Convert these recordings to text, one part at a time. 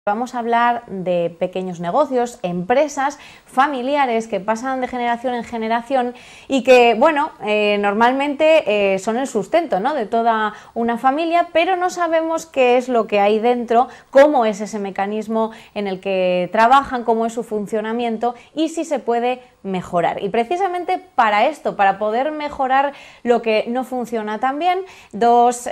Vamos a hablar de pequeños negocios, empresas familiares que pasan de generación en generación y que, bueno, normalmente son el sustento, ¿no?, de toda una familia, pero no sabemos qué es lo que hay dentro, cómo es ese mecanismo en el que trabajan, cómo es su funcionamiento y si se puede mejorar. Y precisamente para esto, para poder mejorar lo que no funciona tan bien, dos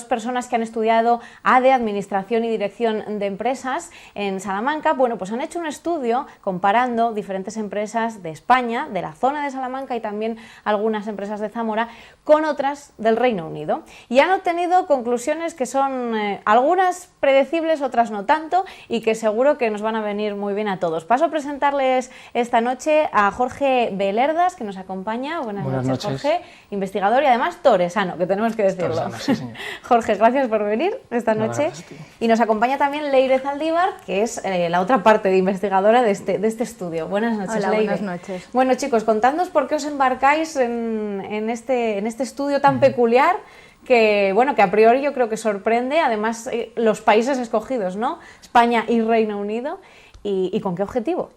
personas que han estudiado ADE, Administración y Dirección de Empresas en Salamanca, bueno, pues han hecho un estudio comparando diferentes empresas de España, de la zona de Salamanca y también algunas empresas de Zamora con otras del Reino Unido. Y han obtenido conclusiones que son algunas predecibles, otras no tanto, y que seguro que nos van a venir muy bien a todos. Paso a presentarles esta noche a Jorge Belerdas, que nos acompaña. Buenas noches, Jorge, investigador y además toresano, que tenemos que decirlo. Toresano, sí, señor. Jorge, gracias por venir esta noche. Y nos acompaña también Leire Zaldívar, que es la otra parte de investigadora de este estudio. Buenas noches, Hola, Leire. buenas noches. Bueno, chicos, contadnos por qué os embarcáis en este estudio tan peculiar que, bueno, que a priori yo creo que sorprende, además los países escogidos, ¿no?, España y Reino Unido, y ¿con qué objetivo?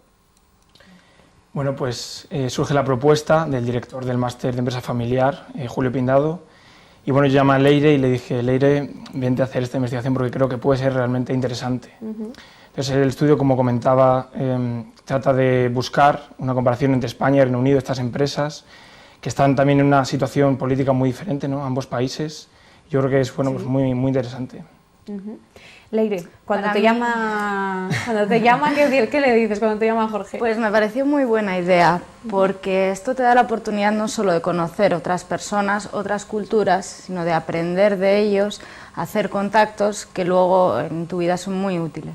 Bueno, pues surge la propuesta del director del máster de empresa familiar, Julio Pindado, y bueno, yo llamé a Leire y le dije: Leire, vente a hacer esta investigación porque creo que puede ser realmente interesante. Entonces el estudio, como comentaba, trata de buscar una comparación entre España y Reino Unido, estas empresas, que están también en una situación política muy diferente, ¿no?, ambos países. Yo creo que es, bueno, pues muy interesante. Leire, cuando te llama, ¿qué le dices cuando te llama Jorge? Pues me pareció muy buena idea, porque esto te da la oportunidad no solo de conocer otras personas, otras culturas, sino de aprender de ellos, hacer contactos que luego en tu vida son muy útiles.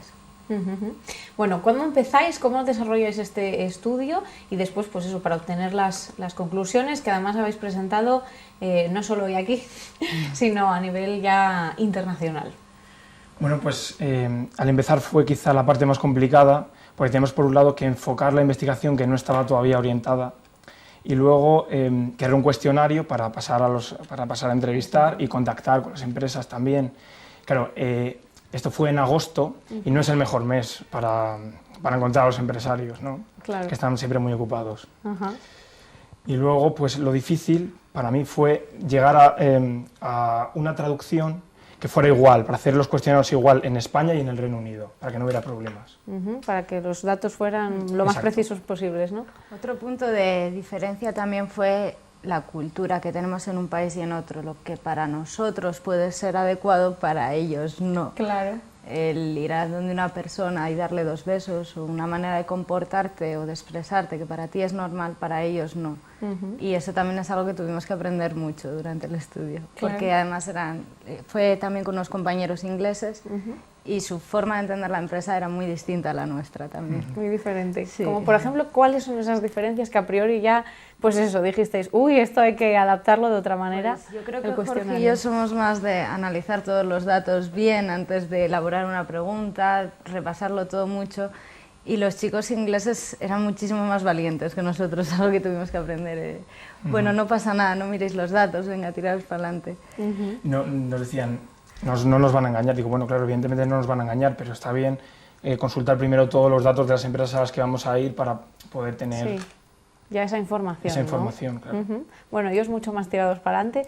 Bueno, ¿cuándo empezáis? ¿Cómo desarrolláis este estudio? Y después, pues eso, para obtener las conclusiones que además habéis presentado no solo hoy aquí, sino a nivel ya internacional. Bueno, pues al empezar fue quizá la parte más complicada, porque tenemos por un lado que enfocar la investigación que no estaba todavía orientada y luego crear un cuestionario para pasar a entrevistar y contactar con las empresas también. Claro, esto fue en agosto y no es el mejor mes para encontrar a los empresarios, ¿no?, Claro, que están siempre muy ocupados. Y luego, pues lo difícil para mí fue llegar a una traducción que fuera igual, para hacer los cuestionarios igual en España y en el Reino Unido, para que no hubiera problemas. Para que los datos fueran lo más precisos posibles, ¿no? Otro punto de diferencia también fue la cultura que tenemos en un país y en otro. Lo que para nosotros puede ser adecuado, para ellos no. Claro. El ir a donde una persona y darle 2 besos, o una manera de comportarte o de expresarte que para ti es normal, para ellos no. Y eso también es algo que tuvimos que aprender mucho durante el estudio, porque además fue también con unos compañeros ingleses y su forma de entender la empresa era muy distinta a la nuestra también. Muy diferente. Sí. Como por ejemplo, ¿cuáles son esas diferencias que a priori ya, pues eso, dijisteis, uy, esto hay que adaptarlo de otra manera? Pues yo creo que Jorge y yo somos más de analizar todos los datos bien antes de elaborar una pregunta, repasarlo todo mucho, y los chicos ingleses eran muchísimo más valientes que nosotros, algo que tuvimos que aprender. Bueno, no pasa nada, no miréis los datos, venga, tiraos para adelante. No, nos decían, no nos van a engañar. Digo, bueno, claro, evidentemente no nos van a engañar, pero está bien consultar primero todos los datos de las empresas a las que vamos a ir para poder tener ya esa información. esa información, ¿no? Claro. Bueno, ellos mucho más tirados para adelante.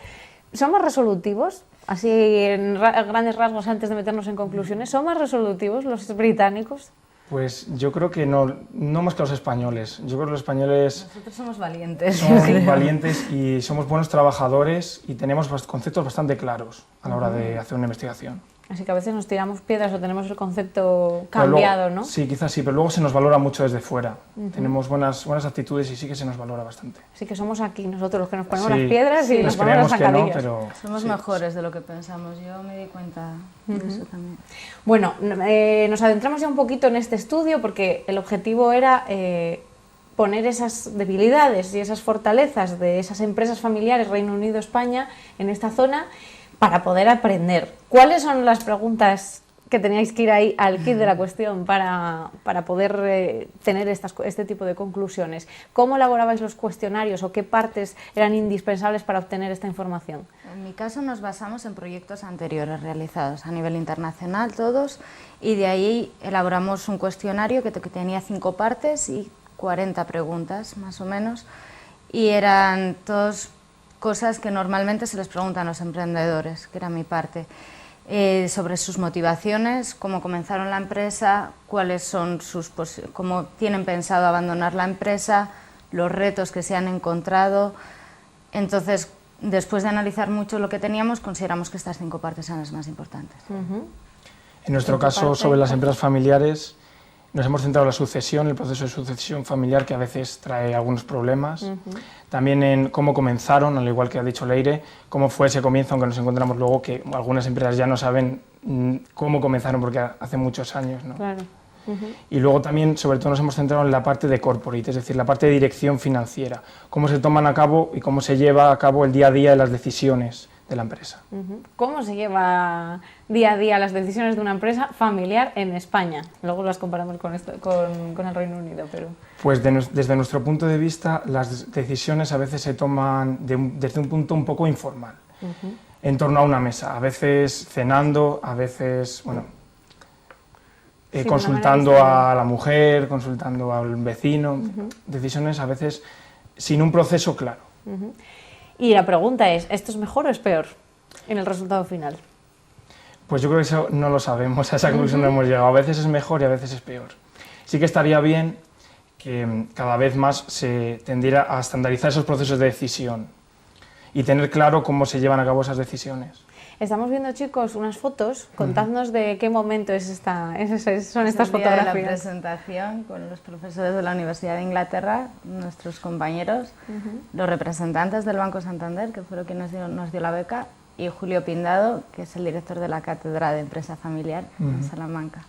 ¿Son más resolutivos? Así, en grandes rasgos, antes de meternos en conclusiones, ¿son más resolutivos los británicos? Pues yo creo que no más que los españoles. Yo creo que los españoles Nosotros somos valientes. somos valientes y somos buenos trabajadores y tenemos conceptos bastante claros a la hora de hacer una investigación. Así que a veces nos tiramos piedras o tenemos el concepto cambiado, luego, ¿no? Sí, quizás sí, pero luego se nos valora mucho desde fuera. Tenemos buenas actitudes y sí que se nos valora bastante. Así que somos aquí nosotros los que nos ponemos las piedras y nos nos ponemos las zancadillas. pero Somos mejores de lo que pensamos, yo me di cuenta de eso también. Bueno, nos adentramos ya un poquito en este estudio porque el objetivo era poner esas debilidades y esas fortalezas de esas empresas familiares Reino Unido-España en esta zona para poder aprender. ¿Cuáles son las preguntas que teníais que ir ahí al quid de la cuestión para poder tener este tipo de conclusiones. ¿Cómo elaborabais los cuestionarios o qué partes eran indispensables para obtener esta información? En mi caso nos basamos en proyectos anteriores realizados a nivel internacional todos, y de ahí elaboramos un cuestionario que tenía 5 partes y 40 preguntas más o menos, y eran todas cosas que normalmente se les preguntan a los emprendedores, que era mi parte. Sobre sus motivaciones, cómo comenzaron la empresa, cuáles son cómo tienen pensado abandonar la empresa, los retos que se han encontrado. Entonces, después de analizar mucho lo que teníamos, consideramos que estas 5 partes eran las más importantes. En nuestro caso, sobre las empresas familiares, nos hemos centrado en la sucesión, el proceso de sucesión familiar, que a veces trae algunos problemas. También en cómo comenzaron, al igual que ha dicho Leire, cómo fue ese comienzo, aunque nos encontramos luego que algunas empresas ya no saben cómo comenzaron, porque hace muchos años, ¿no? Claro. Y luego también, sobre todo, nos hemos centrado en la parte de corporate, es decir, la parte de dirección financiera, cómo se toman a cabo y cómo se lleva a cabo el día a día de las decisiones de la empresa. ¿Cómo se lleva día a día las decisiones de una empresa familiar en España? Luego las comparamos con el Reino Unido, pero... Pues desde nuestro punto de vista, las decisiones a veces se toman desde un punto un poco informal, en torno a una mesa, a veces cenando, a veces, bueno, consultando a la mujer, consultando al vecino, decisiones a veces sin un proceso claro. Y la pregunta es, ¿esto es mejor o es peor en el resultado final? Pues yo creo que eso no lo sabemos, a esa conclusión no hemos llegado. A veces es mejor y a veces es peor. Sí que estaría bien que cada vez más se tendiera a estandarizar esos procesos de decisión y tener claro cómo se llevan a cabo esas decisiones. Estamos viendo, chicos, unas fotos. Contadnos de qué momento son estas fotografías. De la presentación con los profesores de la Universidad de Inglaterra, nuestros compañeros, los representantes del Banco Santander, que fueron quienes nos dio la beca, y Julio Pindado, que es el director de la Cátedra de Empresa Familiar en Salamanca.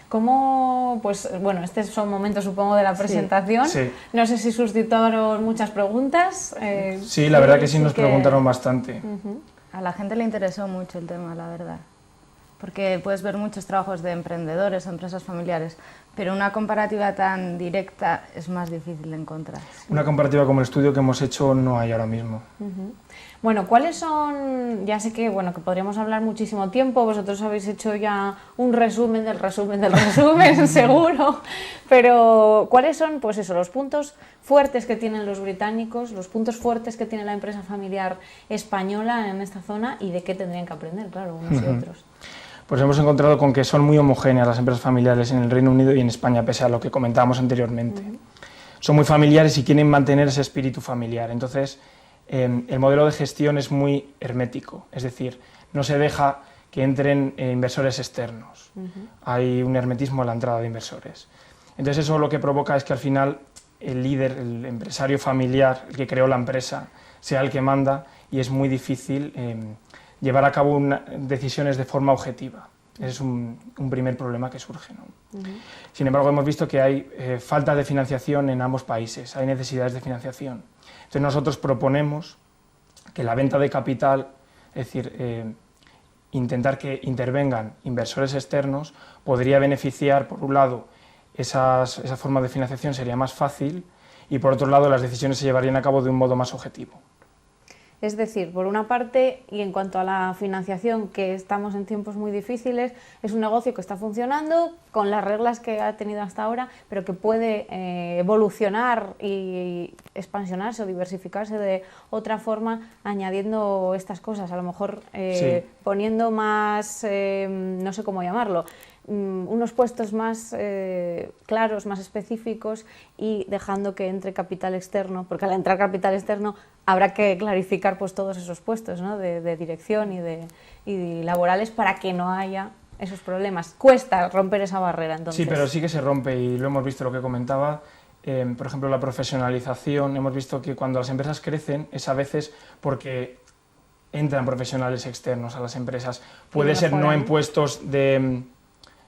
¿Cómo, pues, bueno, estos son momentos, supongo, de la presentación? Sí. No sé si suscitaron muchas preguntas. Sí, la verdad que sí nos preguntaron bastante. A la gente le interesó mucho el tema, la verdad, porque puedes ver muchos trabajos de emprendedores o empresas familiares, pero una comparativa tan directa es más difícil de encontrar. Una comparativa como el estudio que hemos hecho no hay ahora mismo. Bueno, ¿cuáles son? Ya sé que, bueno, que podríamos hablar muchísimo tiempo, vosotros habéis hecho ya un resumen del resumen del resumen, seguro, pero ¿cuáles son, pues eso, los puntos fuertes que tienen los británicos, los puntos fuertes que tiene la empresa familiar española en esta zona y de qué tendrían que aprender, claro, unos y otros? Pues hemos encontrado con que son muy homogéneas las empresas familiares en el Reino Unido y en España, pese a lo que comentábamos anteriormente. Son muy familiares y quieren mantener ese espíritu familiar. Entonces, el modelo de gestión es muy hermético, es decir, no se deja que entren inversores externos. Hay un hermetismo a la entrada de inversores. Entonces, eso lo que provoca es que al final el líder, el empresario familiar, el que creó la empresa, sea el que manda y es muy difícil llevar a cabo decisiones de forma objetiva. Ese es un primer problema que surge, ¿no? Sin embargo, hemos visto que hay falta de financiación en ambos países, hay necesidades de financiación. Entonces nosotros proponemos que la venta de capital, es decir, intentar que intervengan inversores externos, podría beneficiar, por un lado, esa forma de financiación sería más fácil y, por otro lado, las decisiones se llevarían a cabo de un modo más objetivo. Es decir, por una parte, y en cuanto a la financiación, que estamos en tiempos muy difíciles, es un negocio que está funcionando con las reglas que ha tenido hasta ahora, pero que puede evolucionar y expansionarse o diversificarse de otra forma, añadiendo estas cosas, a lo mejor poniendo más, no sé cómo llamarlo, unos puestos más claros, más específicos y dejando que entre capital externo, porque al entrar capital externo habrá que clarificar pues todos esos puestos, ¿no? de dirección y laborales para que no haya esos problemas. Cuesta romper esa barrera, entonces. Sí, pero sí que se rompe y lo hemos visto, lo que comentaba. Por ejemplo, la profesionalización, hemos visto que cuando las empresas crecen es a veces porque entran profesionales externos a las empresas. Puede ser no en puestos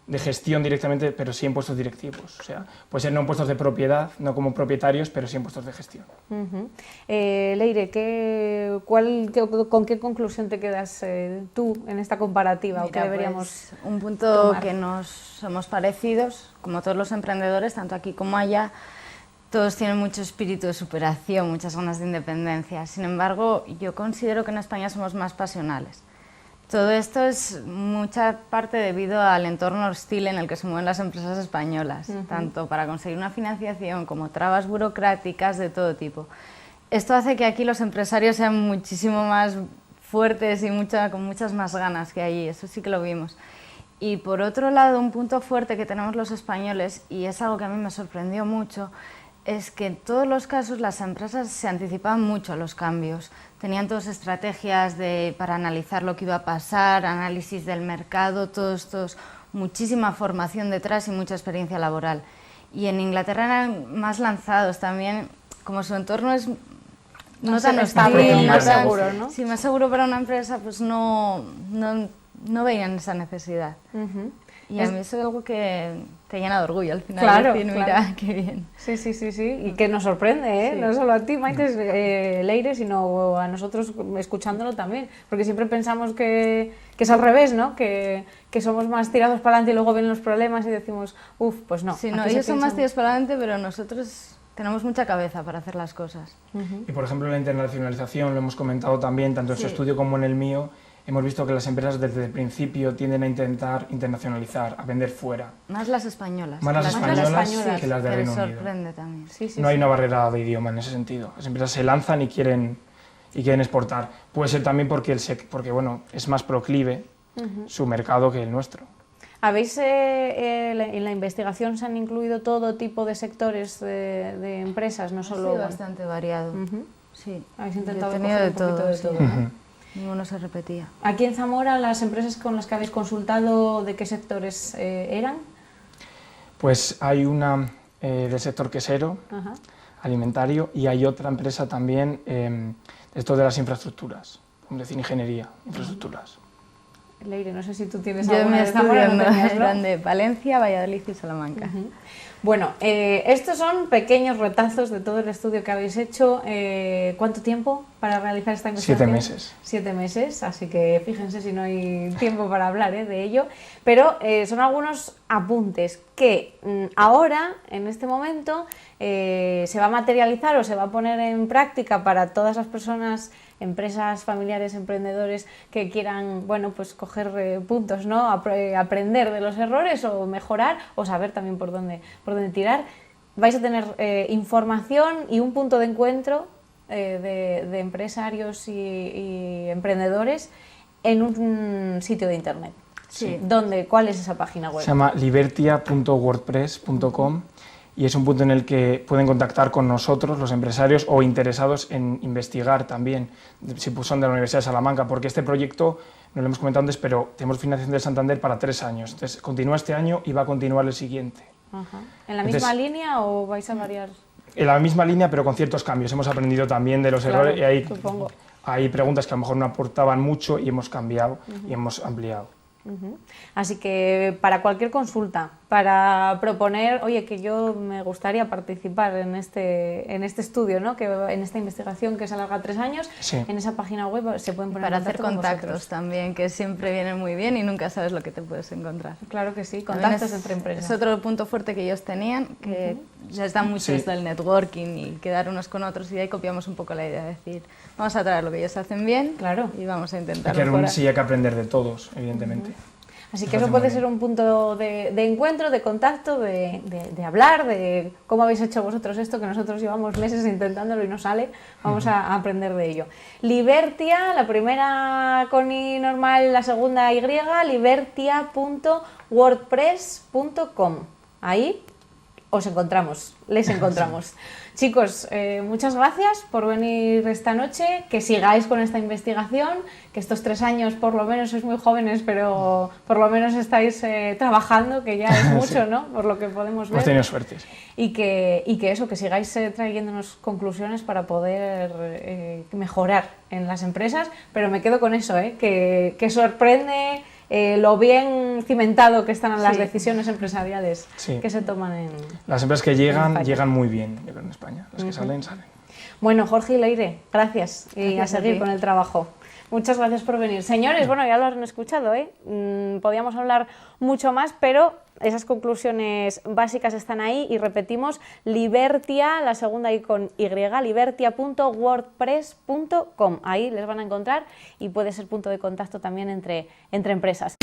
de gestión directamente, pero sí en puestos directivos. O sea, puede ser no en puestos de propiedad, no como propietarios, pero sí en puestos de gestión. Leire, ¿con qué conclusión te quedas tú en esta comparativa? Mira, ¿o qué deberíamos pues, un punto tomar? que nos somos parecidos, como todos los emprendedores, tanto aquí como allá, todos tienen mucho espíritu de superación, muchas ganas de independencia. Sin embargo, yo considero que en España somos más pasionales. Todo esto es mucha parte debido al entorno hostil en el que se mueven las empresas españolas, tanto para conseguir una financiación como trabas burocráticas de todo tipo. Esto hace que aquí los empresarios sean muchísimo más fuertes y con muchas más ganas que allí, eso sí que lo vimos. Y por otro lado, un punto fuerte que tenemos los españoles, y es algo que a mí me sorprendió mucho, es que en todos los casos las empresas se anticipaban mucho a los cambios. Tenían todas estrategias para analizar lo que iba a pasar, análisis del mercado, muchísima formación detrás y mucha experiencia laboral. Y en Inglaterra eran más lanzados también, como su entorno es no tan hostil, más seguro, ¿no? Sí, más seguro para una empresa, pues no veían esa necesidad. Y a mí eso es algo que te llena de orgullo al final. Claro, decir, mira, qué bien. Sí, y que nos sorprende, Sí. no solo a ti, Maite, Leire, sino a nosotros escuchándolo también, porque siempre pensamos que es al revés, ¿no? Que somos más tirados para adelante y luego vienen los problemas y decimos, pues no. Sí, no, aquí ellos se son más piensa- tirados para adelante, pero nosotros tenemos mucha cabeza para hacer las cosas. Y por ejemplo, la internacionalización, lo hemos comentado también, tanto en su Sí. estudio como en el mío, hemos visto que las empresas desde el principio tienden a intentar internacionalizar, a vender fuera. Más las españolas. Más las españolas que las de que Reino les Unido. sorprende también. Sí, No hay una barrera de idioma en ese sentido. Las empresas se lanzan y quieren exportar. Puede ser también porque bueno, es más proclive su mercado que el nuestro. ¿Habéis, en la investigación se han incluido todo tipo de sectores de empresas, no Ha solo... sido bastante variado. Ujú. Sí. Habéis Yo intentado he tenido coger de un poquito todo, de sí. todo, ¿no? Ninguno se repetía. Aquí en Zamora, las empresas con las que habéis consultado, ¿de qué sectores eran? Pues hay una del sector quesero, Ajá. alimentario, y hay otra empresa también esto de las infraestructuras, es decir, ingeniería, infraestructuras. Leire, no sé si tú tienes Yo en alguna mi de Zamora, estudio ¿no no, tenías, no? eran de Valencia, Valladolid y Salamanca. Bueno, estos son pequeños retazos de todo el estudio que habéis hecho. ¿Cuánto tiempo para realizar esta investigación? 7 meses. 7 meses, así que fíjense si no hay tiempo para hablar de ello. Pero son algunos apuntes que ahora, en este momento, se va a materializar o se va a poner en práctica para todas las personas, empresas, familiares, emprendedores que quieran, bueno, pues coger puntos, ¿no? Aprender de los errores o mejorar o saber también por dónde tirar. Vais a tener información y un punto de encuentro de empresarios y emprendedores en un sitio de internet. Sí. ¿Cuál es esa página web? Se llama libertia.wordpress.com y es un punto en el que pueden contactar con nosotros, los empresarios, o interesados en investigar también, si son de la Universidad de Salamanca, porque este proyecto, no lo hemos comentado antes, pero tenemos financiación del Santander para 3 años. Entonces, continúa este año y va a continuar el siguiente. Ajá. ¿En la misma línea o vais a variar? En la misma línea, pero con ciertos cambios. Hemos aprendido también de los Claro, errores y supongo. hay preguntas que a lo mejor no aportaban mucho y hemos cambiado y hemos ampliado. Así que para cualquier consulta, para proponer, oye, que yo me gustaría participar en este estudio, ¿no? Que en esta investigación que se alarga 3 años, Sí. en esa página web se pueden poner Para en hacer contacto con contactos vosotros. también, que siempre vienen muy bien y nunca sabes lo que te puedes encontrar. Claro que sí, También contactos entre empresas. Es otro punto fuerte que ellos tenían, que les da mucho Sí. esto del networking y quedar unos con otros, y de ahí copiamos un poco la idea de decir, vamos a traer lo que ellos hacen bien, Claro. y vamos a Hay intentar que mejorar. sí, hay que aprender de todos, evidentemente. Así que Nos eso hace puede muy ser bien. un punto de encuentro, de contacto, de hablar, de cómo habéis hecho vosotros esto, que nosotros llevamos meses intentándolo y no sale. Vamos a aprender de ello. Libertia, la primera con I normal, la segunda Y, libertia.wordpress.com. Ahí os encontramos, les encontramos. Chicos, muchas gracias por venir esta noche, que sigáis con esta investigación, que estos 3 años por lo menos sois muy jóvenes, pero por lo menos estáis trabajando, que ya es mucho, ¿no? Por lo que podemos ver. Hemos tenido suerte. Sí. Y que eso, que sigáis trayéndonos conclusiones para poder mejorar en las empresas, pero me quedo con eso, que sorprende lo bien tan cimentado que están las Sí. decisiones empresariales Sí. que se toman en... Las empresas que En llegan, España. llegan muy bien, yo creo, en España. Las que salen, salen. Bueno, Jorge y Leire, gracias y Gracias a a seguir ti. con el trabajo. Muchas gracias por venir. Señores, bueno, ya lo han escuchado, ¿eh? Podíamos hablar mucho más, pero esas conclusiones básicas están ahí y repetimos, Libertia, la segunda I con Y, libertia.wordpress.com. Ahí les van a encontrar y puede ser punto de contacto también entre empresas.